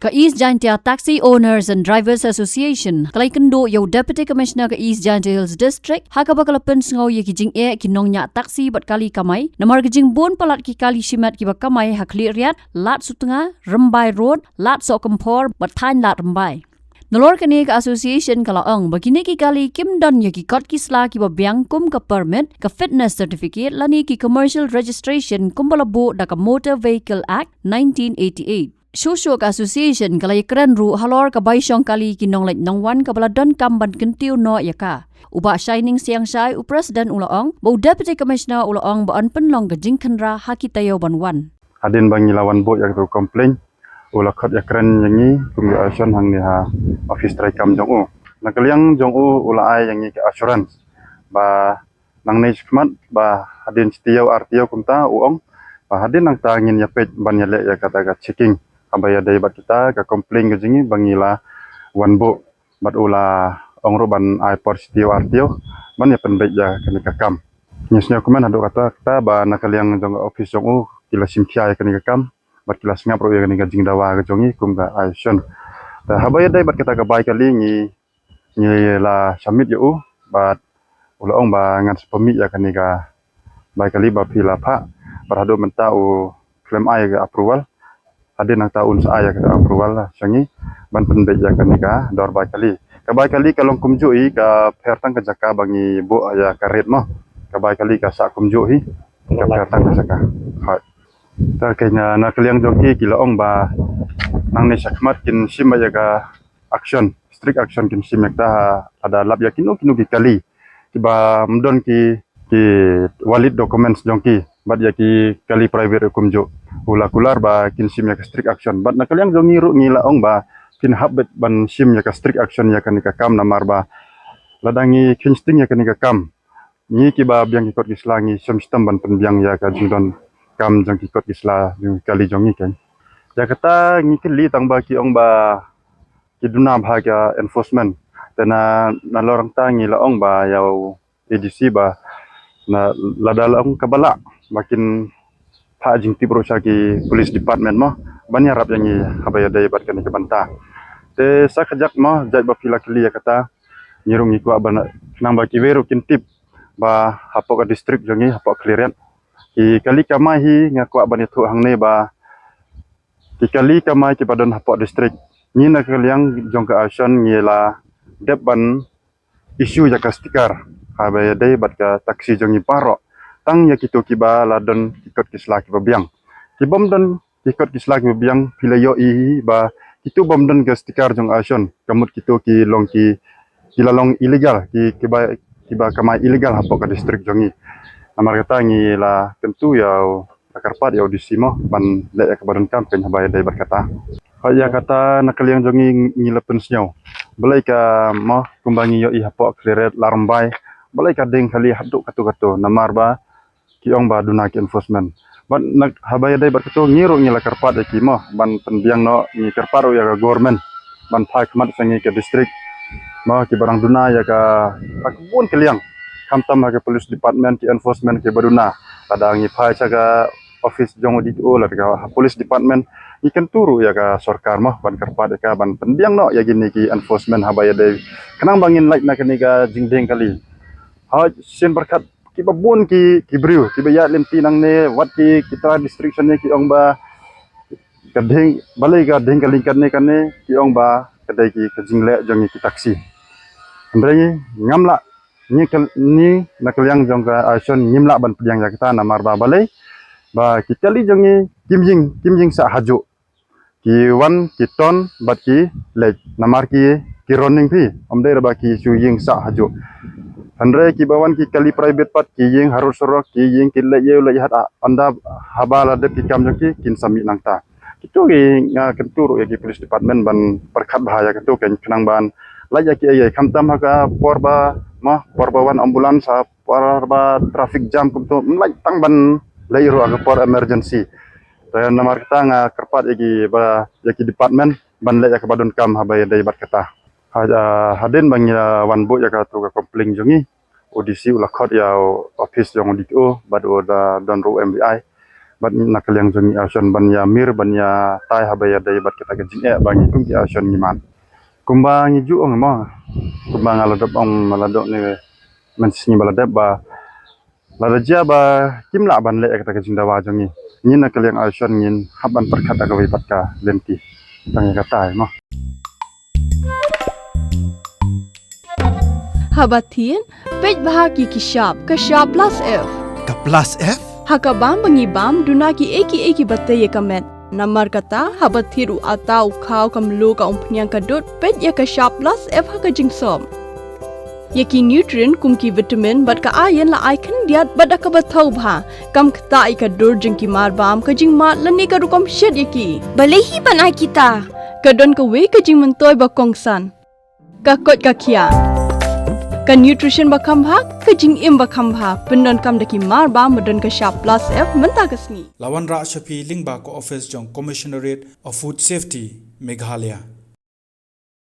Ka East Jaintia Taxi Owners and Drivers Association, kalay kendo yaw Deputy Commissioner ka East Jaintia Hills District, hakabakalapan sengaw ya kijing kinong nya taxi bat kali kamay, namar kijing bon palat ki kali shimat ki kamay hakli riat, lat sutunga, Rembai Road, lat Sokampor, bat thain lat Rembai. Nolor kani ka association kalaang bagini ki kali kim don ya ki kot ki sla ki babyang kum ka permit ka fitness certificate lani ki commercial registration kumbalabo da ka Motor Vehicle Act 1988. Shusho ka association kalay kren ru halor ka baisong kali kinong lait nongwan ka baladon kamban kentiu no yaka. Uba shining siang syai u president ulaong, bo deputy commissioner ulaong ba an penlong ka jingkanra hakitayo banwan. Adin bangi lawan bo yak tu komplain ula khat yak kren yangi congratulation hang ni ha office trai kam jong u. Nakaliang jong u ula ai yangi ke assurance ba nang nei khmat ba adin setiau artio kumta uong ba adin nang tangin ya pet ban ya le ya kata ka checking abaya dai bat kita ka complain ke jingi bangila wan bo bat ula ong ro ban ai por setiau artio ban ya penbek ya kani ka kam. Nyesnya kuman ado kata kita ba nakaliang jong office jong u kila simkia ya kani ka kam bat kila singap ro ya kani ka jing dawa ka jongi kum ka action. Ta habaya dai bat kita ka bai kali ni la submit yu bat ula ong ba ngan sepemi ya kani ka bai kali ba pila pha berhadu mentau claim ai ka approval ada nang tahun saya ke approval lah sangi ban pendek ya kani ka dor bai kali kalong kumjui ka pertang ka jaka bangi bo ya karet mo ka bai kali ka sa kumjui ka pertang ka jaka ha ta kenya na kaliang joki kila ong ba nang ni sakmat kin sim ya ka action strict action kin sim ta ada lab ya kinu ki kali tiba mdon ki walid documents jongki bat ya ki kali private kumjo ula kular ba kin sim ya ka strict action bat nakaliang jongi ru ngila ong ba kin habet ban sim ya ka strict action ya kan ka kam namar ba ladangi kin sting ya kan ka kam ni ki ba biang ki kot kislangi system ban penbiang ya ka jingdon kam jong ki kot kisla kali jongi kan ya kata ngi kili tang ba ki ong ba ki duna bhaga enforcement tena nalorang tangi la ong ba yaw EDC ba na ladala ong kabala makin pa jing tibro ki police department mo banya rap yangi habaya dai bat kan ke banta te sakajak mo jai ba pila kili ya kata nyirung iku abana nang ba ki weru kin tip ba hapok district jongi hapok clearance ki kali kamahi ngaku abani thu hangne ba ki kali kamai ki badan hapok district ni na kaliang jong ka action ngela depan isu ya ka stiker habaya dai bat ka taksi jongi paro tang ya kito kiba ladon ikot kisla kiba biang kibom don ikot kisla kiba biang pila yo i ba itu bom don ke stiker jong action kamut kito ki long ki kilalong illegal kiba kamai illegal hapok ka district jongi amar kata ngi la tentu ya akarpat ya disimo ban le ka badan kampen habaya dai berkata ya kata nakaliang jongi ngilepen snyaw belai ka mo kumbangi yo i hapok clearet larmbai belai ka ding kali haduk katu namar ba kiong ba duna ki enforcement ban nak habaya dai berkata ngiru ngila karpat ki mo ban penbiang no ni karparo ya ka government ban phai khmat sangi ke district mo ki barang duna ya ka akbun keliang kamtam ke police department ki enforcement ke baduna kada ngi phai saga office jong di o la ka police department ikan turu ya ka sarkar mah ban karpat ka ban penbiang no ya gini ki enforcement habaya dai kenang bangin like na kani ka jingdeng kali ha sen berkat ki babun ki briu ki bayat lempi nang ne wat ki kita restriction ne ki ong ba kadeng balai ka deng kalingkan ne kane ki ong ba kadai ki jingle jong ki taksi andre ngamla ni nakaliang jong ka action ngimla ban pediang ya kita namar ba balai ba ki kali jong kimjing sa haju ki wan ki ton bat ki le namar ki running pi omdai ba ki suying sa haju andre ki bawan ki kali private part ki ying harus sorok ki ying ki le ye le hat anda habala de ki kam ki kin sami nangta itu ki nga kentur ya ki police department ban perkat bahaya ketu ken kenang ban laja ki ye kamtam ka porba wan ambulans porba traffic jam kumtu mlai tang ban leiro aga por emergency dan nomor kita nga kerpat ya ki department ban le ya ka badun kam habaya dai bat kata hadin bang ya wan bo ya ka tu ka komplain jongi audisi ula khot ya office jong di o badu da don ro MBI bat nakaliang jongi asion banya mir banya tai habaya dai bat kita gejing bangi kum ki asion ngiman kumba ngiju ong mo kumba ngaladop ong maladok ni mensinyi baladap ba ladaja ba kimla ban le kita gejing dawa jongi ni nakaliang asion ngin haban perkata gawi batka lenti tangi kata mo Habatin, pej bahagi kishap, kashap plus F. Ka plus F? Hakabam bangibam dunaki eki batay kamet. Namar kata habathiru atau kau kamlu ka umpnyang kadut pej ya kashap plus F hakajing som. Yaki nutrient kumki vitamin bat ka ayan la aikan diat bat akabatau bha. Kam kata ikadur jengki marbam kajing mat lani ka rukom shed yaki. Balehi panai kita. Kadon ka we kajing mentoy bakongsan. Kakot kakia. Ka nutrition bakam bha kajing im bakam bha pendon kam daki marba medon ka sharp plus F menta kasni Lawan Ra Shapi Lingba ko office jong Commissionerate of Food Safety Meghalaya.